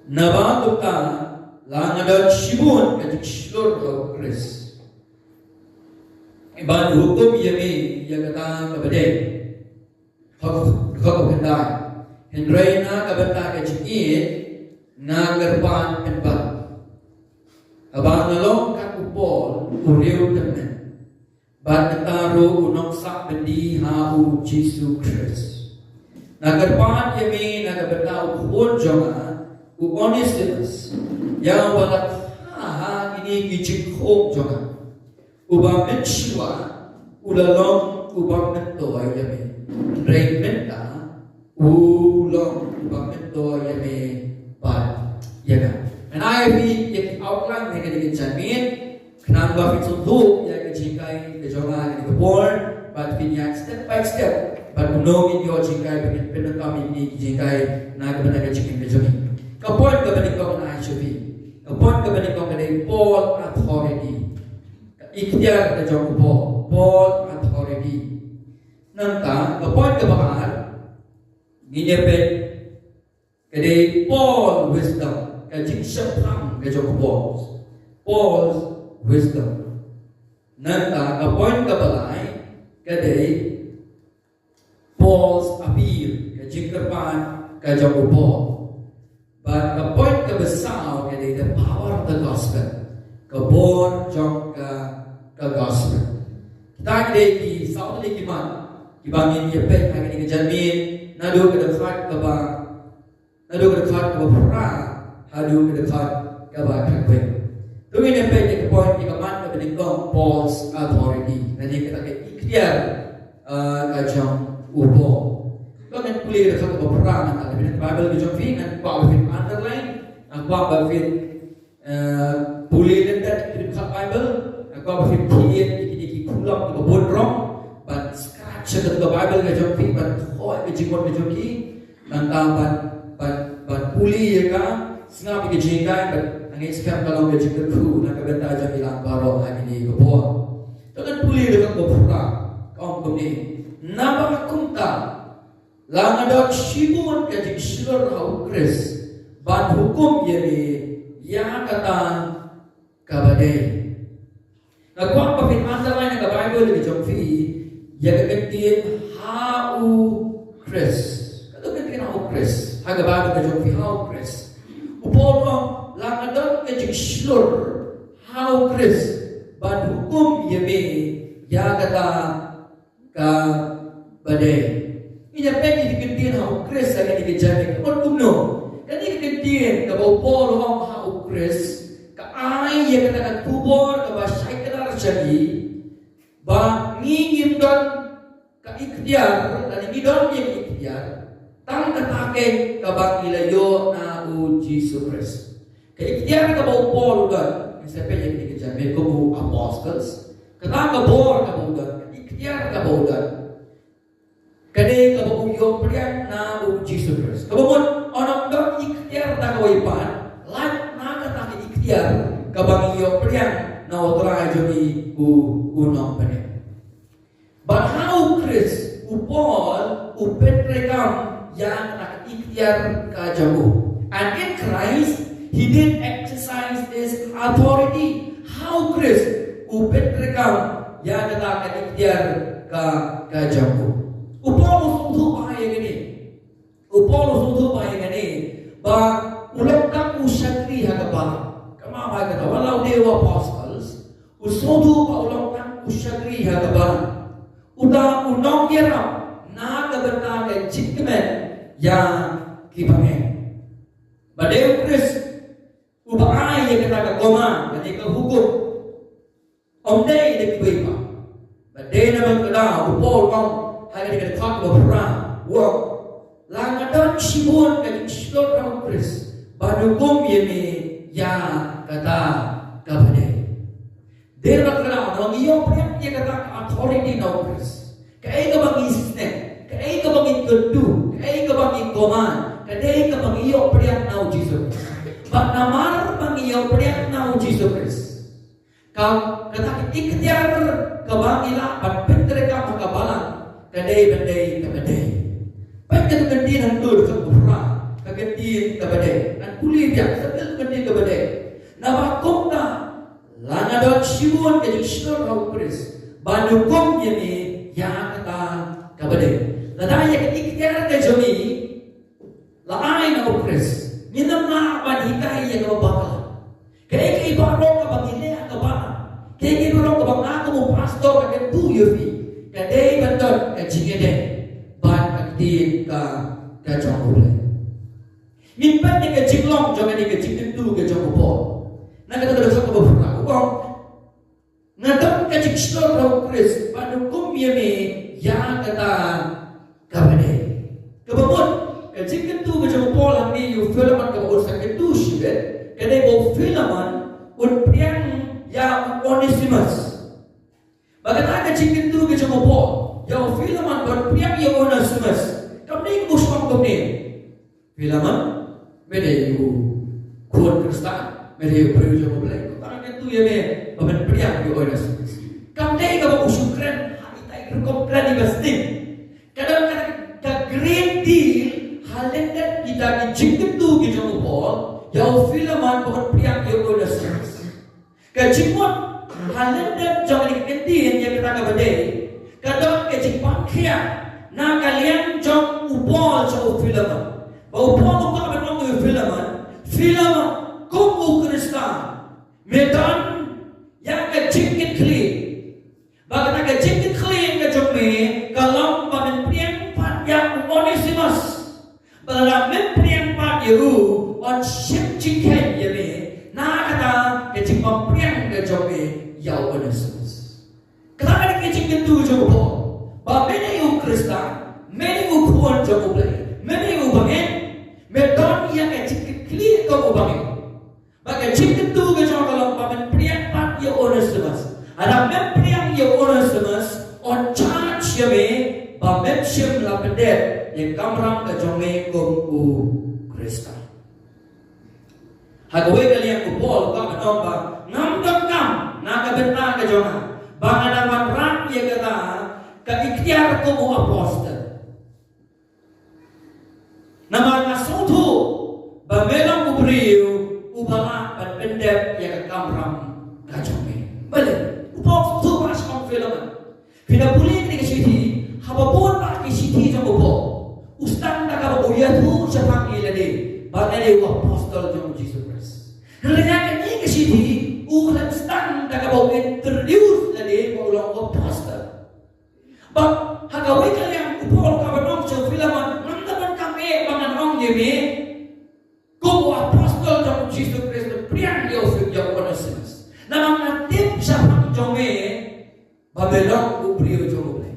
Nabaguta langadot shibun katik shlor of Chris. Iban hukum yami yagata kabade. Hok kendai. Hendrai na kabata kachikit na garpan penpat. Abang nalong kakupol uriu temen. Bat kataru unong sak bendi hau Jesu Christ. Nagarpan yami nagabata ukubon jonga Onesimus yang walat ini gijikho jonga uba menshwa ulalong uba mento yami reimenta ulong uba mento yami pat yaga. And I read the outline negative examine kenapa fitsundu yang gijikai ke jonga ini born but pinyak step by step. But unongin yo jingkai penekam ini jingkai na kebenaran jingkai bejomi. Kapon kebenaran kau na ICV. Kapon kebenaran kau kedai Paul authority. Ikhtiar ke jong Paul authority. Nangka kapon kebenaran nginyepet kedai Paul wisdom. Kajing syapram ke jong Paul's wisdom. Nangka kapon kebenaran kedai Paul's appeal, kejingkerpan kajang Paul. But the point kebesar kini the power of the gospel, kebor jong ke gospel. Kita kini di Saudi lagi mana? Kibangin dia pet hari ini kejamin, nado ke dekat kebang, nado ke dekat kebang, nado ke dekat kebang kebang. Tu ini pet ke point kikaman kebeningkong Paul's authority. Nanti kita ikhtiar kajang ubo. Kau kan kuliah dekat perang nanti dengan Bible di Jofi dengan Pak Bafin underline, Pak Bafin kuliah dekat dekat Bible, Pak Bafin kian iki pulang ke bodrong, but scratch dekat Bible di Jofi, but kau ke jingkot di Jofi, nanti but kuliah kan, sengap ke jingkai, but angin sekarang kalau ke jingkatku, nak benda aja bilang baru hari ini ke bawah. Kau kan kuliah dekat perang, kau kini. Nama kumta langadot shibun kajik shilor hau Chris ban hukum yeri yang kata kabade. Nagwang pafin underline ng Bible di Jofi yang kegentin hau Chris. Kato kegentin hau Chris. Haga Bible di Jofi hau Chris. Upolo langadot kajik shilor hau Chris ban hukum yeri yang kata badai. Ini apa yang dikentin hau Chris yang dikejar kon kumno. Kan dikentin ka Paul hau Chris ka ai yang kata tubor ka basai kadar jadi ba ngingim don ka ikhtiar dan ngidon yang ikhtiar tang katake ka bang ilayo na Jesus Christ. Ka ikhtiar ka Paul don siapa yang dikejar ko apostles kata ka bor ka don ikhtiar ka don kadai kabuyo priyan na Jesus Christ. Kabumon onong dong ikhtiar ta kawaipan, lat na kata ikhtiar kabangiyo priyan na otra joni unong pane. But how Chris upol upetrekam yang nak ikhtiar ka jamu. And in Christ he did exercise his authority. How Chris upetrekam yang kata ikhtiar ka jamu. Upolo sudu bahaya gini, upolo sudu bahaya gini. Ba ulang tak usakri hagapan. Kama bahaya kata walau dewa apostles, usudu ba ulang tak usakri hagapan. Udah unong kira na kaberta ke cikmen yang kibangen. Ba dewa Chris ubah yang kata kagoma, ketika hukum. Omdei dekiba. Ba de naman kada upol kong hari ini kita berperang, work. Langadon shibun kali shilor hau Chris. Badukum yemi ya kata kabade. Dia berkata orang iyo priang dia kata authority hau Chris. Kai ka bang isne, kai ka bang kedu, kai ka bang koman, kai ka bang iyo priang nau Jesus. But namar bang iyo priang nau Jesus Chris. Kau kata ikhtiar ka bang ila pat pintre ka makabalan. Kadai bandai ke badai. Baik kita ganti nanti dekat berperang. keketin kepada dan kulit dia sambil keketin kepada nabakom ta langadot shibun ke jishor hau Kris banukom yemi ya kata kepada ladaya ketiktiar ke jomi laai na Kris minam na badhikai ya ke bakal kaya ke ibarong ka bagile ka ba kaya ke ibarong ka bang ako mo pastor ka tu yufi kadai betul ka jingede ban aktif ka jong boleh mimpan ni ke jinglong jangan ni ke jingtu ke jong bo na kata kata sa ko ba ko na dam ka jingshor ro Kris banukom yemi ya kata kabade kabamon ka jingtu ke jong bo lang ni yu filman ka ursa ke tu shibet kadai bo filman un priang ya Onesimus bagaimana ka jingtu ke jong bo ya filman un priang ya Onesimus kamni ko usang kamni filman mede yu kuat Kristen mede yu perlu jom boleh tangan itu ya me bahan priang yu Onesimus kamni ka usukran hari tai kompran di besting kadang-kadang ka great deal halendan kita ki jingtu ke jom bo ya filman bahan priang yu Onesimus ka jingmon halendan jom ni kentin ya kita ka bade kadang ke jingpan khia na kalian jom upol jom filman upol ka ba nong filman kung Kristen medan yang ka jingkit kli baga ka jingkit kli ka jom me kalau ba men priang pat yang Onesimus bala men priang pat yu on ship jingkit ya me na kata ka jingpam priang ka jom me ya Onesimus kenapa ka jingkit tu jom bo ba mene yu Kristen mene yu kuon jom boleh mene yu bangen medan yang ka jingkit kli ka bangen baga jingkit tu ka jom kalau ba men priang pat ya Onesimus ada men priang ya Onesimus on charge ya me ba men ship la pedet yang kamram ka jom me ku Kristen hagawe kalian ku Paul ka manong ba ngam kam na ka benta ka jom ba ngadaman rak ya kata ka ikhtiar ko mo apostle nama ngasutu ba melang ubriu ubala ban pendep ya kamram ka jom me bale upok tu pas kong filman pina puli ni siti hababon ba ki siti jom bo ustang na ka bo ya tu sa pangilade ba ngade apostle jom Jesus Christ Hanya kini ke sini, ulang stand dah kau introduce lagi ulang apostle. Bang, hagawi kalian upol kabanong sa filman, nandaman kami bangan ong yemi, kung apostle jom Jesus Christ priang Yosef jom Onesimus. Namang natip sa pangjome, babelong ubriyo jom ule.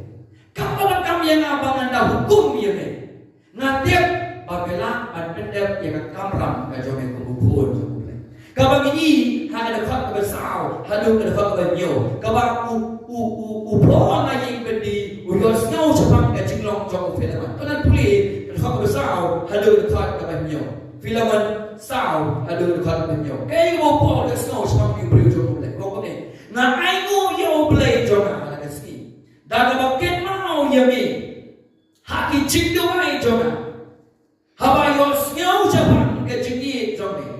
Kapalang kami yang abangan dah hukum yemi, natip babelang at pendep yang kamram kajome kumupun jom. Kabang ini hanya dapat bersau, hanya dapat bernyo. Kabang upload lagi bendi, urus ngau sepang kecilong jauh filman. Penan pulih dapat bersau, hanya dapat bernyo. Filman sau, hanya dapat bernyo. Kaya mau upload ngau sepang diubri jauh boleh. Kau ni, na aingu yo boleh jauh nak kasi. Dah kabang ket mau yami, haki cintu mai jauh. Habayos ngau sepang kecil jauh ni.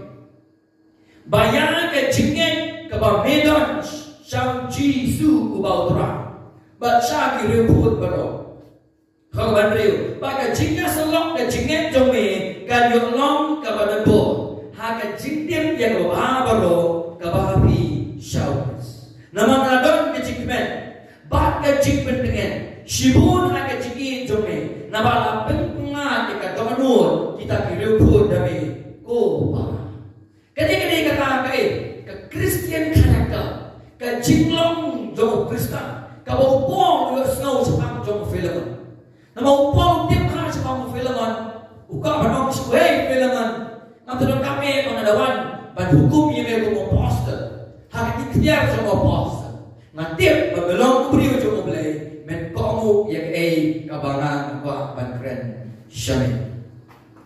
Bayang ke jingeng ke medan sang Jisu ku bau terang. Baca kiri put baro. Kau bandriu. Baca jingeng selong ke jingeng jome kan yung long ke badan bo. Ha ke jingeng yang ke baro ke bahapi syaukas. Nama nadon ke jingmen. Bat ke jingmen dengan shibun ha ke jingeng jome. Nama lapeng pengat ke kamanur kita kiri put dami ko ba. Kadang-kadang kata ke Christian karakter, ke jinglong jom Kristen, ke upong juga snow sepang jom filman. Nama upong tiap hari sepang filman, uka banong square filman. Nanti dong kami pengadawan, ban hukum yang mereka mau poster, hak ikhtiar jom poster. Nanti babelong kubri jom boleh, men kamu yang kabangan ban keren syami.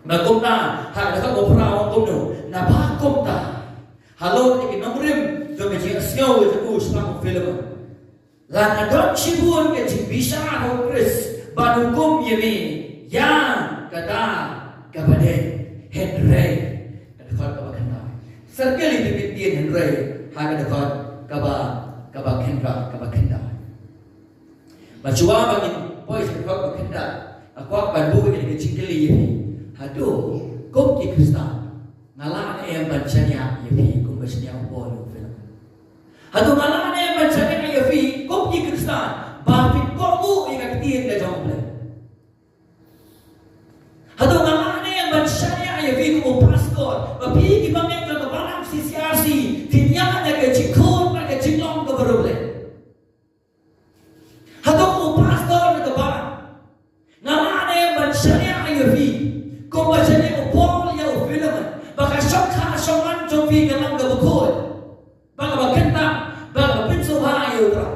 Nakumna hak dapat operawang kuno na bakom ta halo ni nomrim do me jing snow with the bush pang film la adon chibun ke bisa ho Chris banukum yemi yang kata kabade Henry dekat kaba kena. Sekali dipintin Henry haga dekat kaba kenda. Macua bangin boy dekat kenda. Aku bandu ini kecingkeli ini. Hado kau di Kristen ngalah yang bacanya ini kau bacanya boleh film. Hado ngalah yang bacanya ini kau di Kristen bapit kau yang ketiin ke jauh boleh. Hado ngalah yang bacanya ini kau pastor tapi di bangin ke barang sisiasi tinjauan ke cikun ke ciklong ke beroleh. Hado kau pastor ke barang ngalah yang bacanya ini kau bacanya upol ya film. Baka syokha syongan jopi galang gabukod. Baka bakenta, baka pinso hayo tra.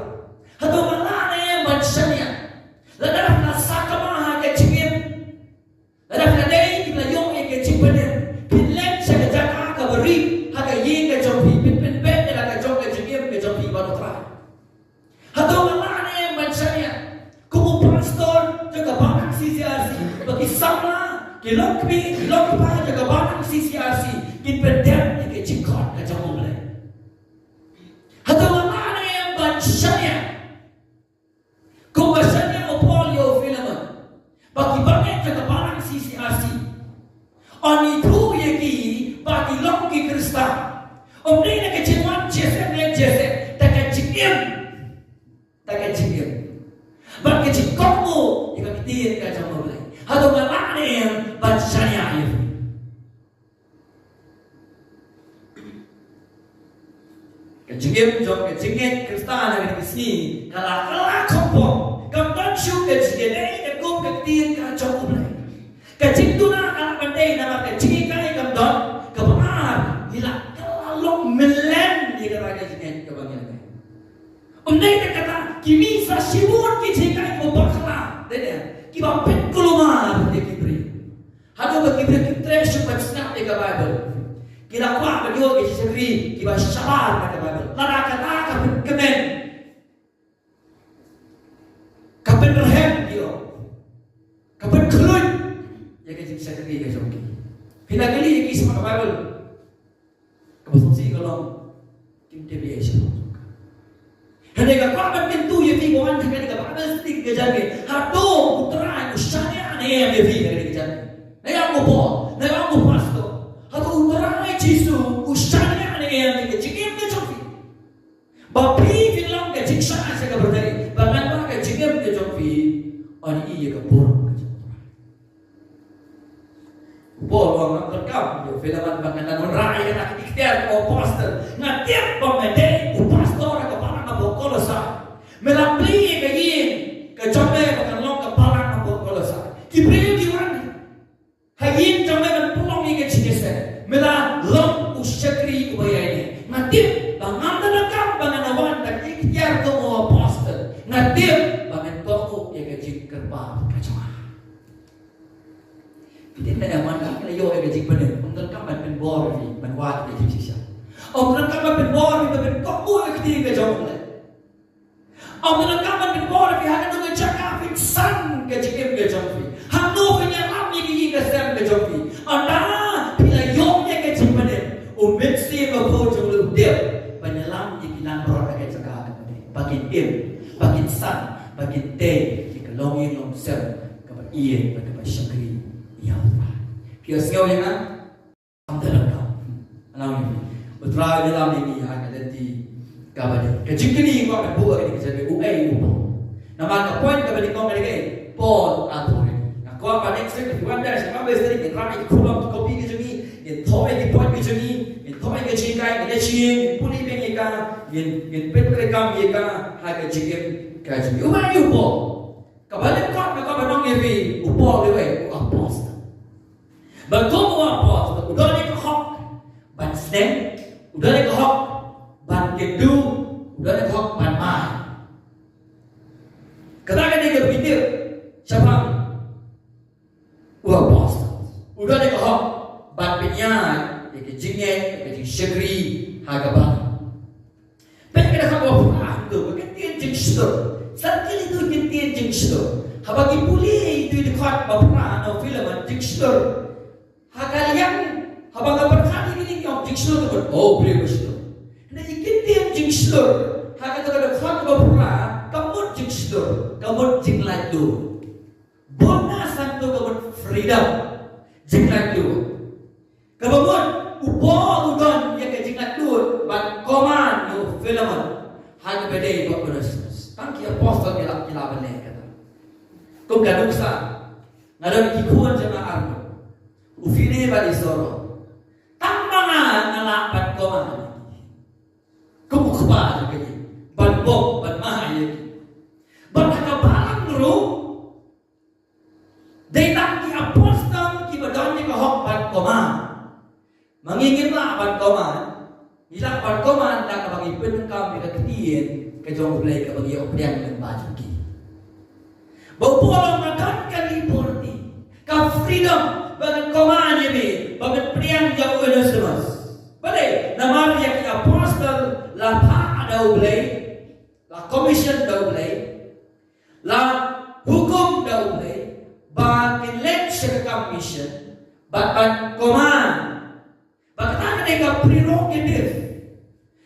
Hado malane yang bansanya. Ladarap na sakamaha ke chigim. Ladarap na day kita yung ke chigpanin. Pinlen sa kajaka ka bari, haga yin ke jopi, pinpinpin nila ka jok ke chigim ke jopi bano tra. Hado malane yang bansanya. Kumu pastor jaga banyak CCRC bagi sama kilokpi kilokpa jaga banyak CCRC independen ke cikot ke jauh boleh. Hado mana yang bansanya kau bansanya opolio film bagi banyak jaga banyak CCRC on itu yaki bagi longki Kristen ni nak kecewan jese tak kecikim bagi cikotmu jika kita ke jauh boleh. Hado mana yang bansanya itu. Kejengim jom kejengim Kristen yang di sini kalau kompon kampan syuk kejengim ini kum ketir kacau mulai kejeng tu nak kalau pandai nama kejengim kali kamdon kebenar bila kalau melen dia kata kejengim kebanyakan. Undai kata kimi sasimun kejengim kau bakla, deh kiba pet kulumar dia kibri. Hado kibri kitre syuk bersnap di Bible. Kira kuat berdua ke sendiri, kiba syabar kata Bible. Lada kata kemen, kemen berhem dia, kemen keluar. Ya ke sendiri ke joki. Bila kali yang kisah kata Bible, kebetulan kalau kita biasa. Hendak kuat berkentu ya fi kawan jangan kita Bible sedikit kejaga. Hado putra usahanya aneh yang fi kejaga kejaga. Naya mau naya mau pastor. Hado utarang Jisu usahanya aneh yang kecingim ke joki. Bapi film ke jiksa saya berdari. Bahkan ke jingim ke joki. Ani iya ke borong ke joki. Borong nak terkam. Filman bahkan dan rai nak ikhtiar ke pastor. Ngatiap pemede pastor ke barang ke bokolosa. Melapli ke yin ke joki bahkan long ke barang ke bokolosa. Kibri diwan. Hayin joki dan pulang ke jingese. Mela long usyakri ubayanya. Ngatip bangan nakam bangan awan tak ikhtiar ke mau pastor. Ngatip bangan toko ya gaji kerbau kacau. Kita nak mana kita yo ya gaji benar. Untuk kamu pen bor ni, pen wat gaji sisa. Untuk kamu pen bor ni, pen toko ikhtiar kacau boleh. Untuk kamu pen bor ni, hanya dengan cakap san gaji kem kacau. Hanu penyalam ni kasar kacau. Anda mesti berkau jauh dia penyelam di bilang roh agak cakap bagian im, bagian san, bagian day, jika longin long sel, kabar iya, kabar syakri, iya betul. Kira sengau yang kan, dalam kau, alam ini, betul dalam ini agak jadi kabar dia. Kejik ni kau akan buat ini kerja uai upo. Nama poin kabar di kau mereka Paul atau kau akan next week tuan dah siapa besar ni ramai kulam kopi kerja ni, thoi di poin kerja ni. Thoi ke cikai ke cing puli pengika yen pet rekam yeka ha ke cikem ka cing umai upo kabale kau ka banong yevi upo lewe apos bakom apos udah ni hok ban sneng udah ni hok ban kedu udah ni hok ban mai kadang ni ke video siapa apos udah ni hok ban penyan ke jingeng ke syakri hagaban pengen habo tu ketian jing stor sakil itu ketian jing stor habagi puli itu dekat bapra no film jing stor Hakalian habang kabarkali ini yung jingslur ko oh beliau jingslur. Na ikiti yung jingslur hakatulad ng hot babura kamot jingslur kamot jinglado. Bona santo kamot freedom jinglado. Kabamot upo udon yang jinglado ban koman no filament hanya bedai bakunas. Tangki apostol kilaban ne kata. Kung kanuksa ngadon kikuan jama armo. Ufine bali soro. Tambangan nalapan koman. Kumukba lagi. Banbok ban mahai. Ban hakabalang ro. Daytang ki apostol ki badon ni kahok ban koman. Mangingin la ban koman. Ilang ban koman na kabangipin ng kami kakitiyin kajong ulay kabagi opriyan ng bajuki. Bawpulong na kan kaliporti. Ka-freedom bagan koman yun bagan priang jauh na semas. Bale, naman yang apostol la pa daw ulay, la commission daw ulay, la hukum daw ulay, ba election commission, ba koman. Bakit ka prerogative?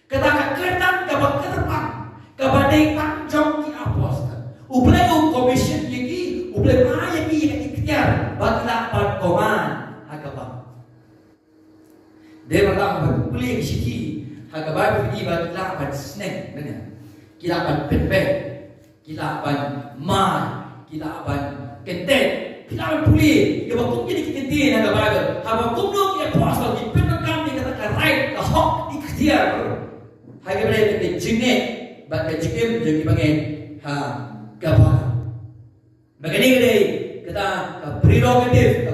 Kata kaketang kabagkatapang kabaday tangjong ki apostol. Ublay o commission yagi, ublay maayagi na iktiyar, baglapan koman hagabang. Dia berlaku boleh siki hagabai pergi baglapan snack dengan kilapan pempek, kilapan mai, kilapan kentet, kilapan puli. Dia bakung jadi kentin hagabai. Habang kumno ki apostol di right the hok ikhtiar hage bere ke jinge ba ke jikem jogi bangen ha gaba bagani gede kata prerogative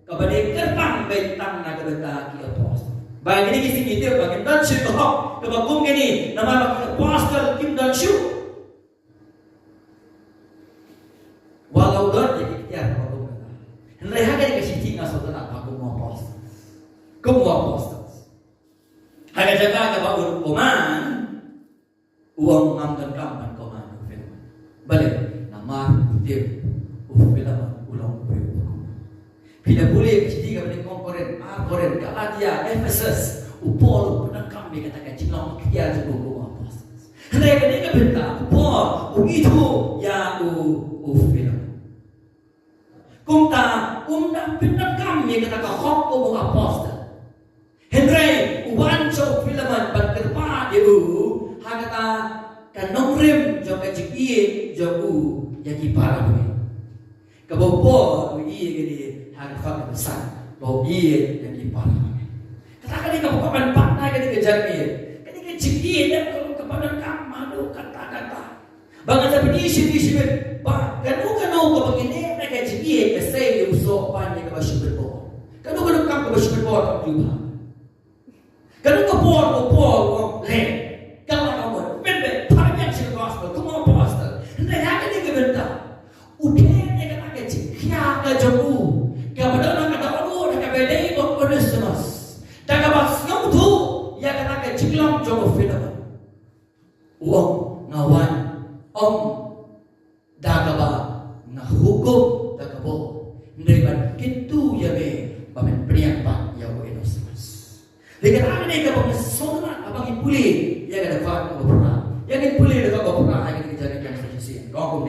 ka bade kerpang bentang na kata ki apostol bagani ki sing itu bagen dan shu hok ke bagum gini nama apostol kim dan shu walau don jadi ikhtiar bagum kata henry hage ke siti ngaso tak bagum apostol kum apostol Haga jaga ka bagun koman uang ngamdan kampan koman film. Balik nama tip film ulang film. Bila boleh jadi ka balik konkuren koren Galatia Ephesus upol penangkam dia katakan jinglang kia je buku apa. Hendak ka benta upol itu ya film. Kumta undang penangkam dia katakan hok buku apostol. Henry uwancho filaman banterpa diu hagata kanongrim joga jiki jogu yaki parawe kabopo ui gedi hagfa besar bo ie yaki parawe kata ka kapan patna gedi kejarmi kadi ke jiki dan kepada kamadu kata-kata bangan sa pinisi ba kanu ka begini mereka jiki ke sei uso pan ka basyberbo kanu kam ka basyberbo ka diuha Kalau kepol, le, kalau kamu, bebe, parang sih gospel, kamu apostol, hendak apa ni kebentar? Udah ni kata kecil, kia kajabu, kia pada orang kata orang, kata bedai orang semas, tak kabas yang tu, ya kata kecil lam jauh film, uang ngawan, dagaba, ngahukum dagabo, hendak gitu ya be, bamen priang pak ya bo enos. Dengan apa ni kalau pesona abang ipuli, ya ada faham beberapa, yang ipuli dekat beberapa, yang kita jadi yang sesi. Kau